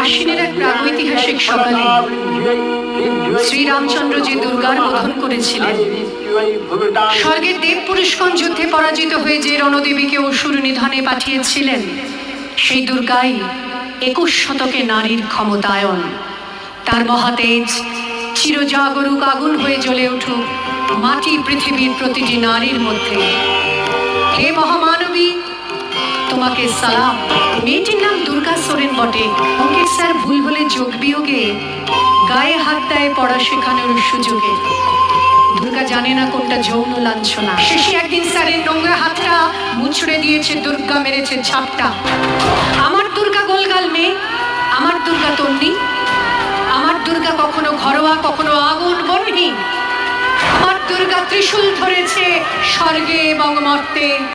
আশ্বিনের এক প্রাগৈতিহাসিক সকালে শ্রীরামচন্দ্র যে দুর্গার বোধন করেছিলেন, স্বর্গের দেব পুরুষগণ যুদ্ধে পরাজিত হয়ে যে রণদেবীকে অসুর নিধনে পাঠিয়েছিলেন, সেই দুর্গাই 21 শতকে নারীর ক্ষমতায়ন। তার মহাতেজ চিরজাগরুক আগুন হয়ে জ্বলে উঠুক মাটি পৃথিবীর প্রতিটি নারীর মধ্যে। হে মহামানবী, তোমাকে সালাম। মেয়েটির নাম দুর্গা সোরেন বটে। অঙ্কের স্যার ভুল হলে যোগ বিয়োগে গায়ে হাত দেয় পড়া শেখানোর সুযোগে। দুর্গা জানে না কোনটা যৌন লাঞ্ছনা। শেষে একদিন স্যারের নোংরা হাতটা মুচড়ে দিয়েছে, দুর্গা মেরেছে ঝাপটা। আমার দুর্গা গোলগাল মেয়ে, আমার দুর্গা তন্ডি, আমার দুর্গা কখনো ঘরোয়া কখনো আগুন বন্যি। আমার দুর্গা ত্রিশূল ধরেছে স্বর্গে এবং মর্তে।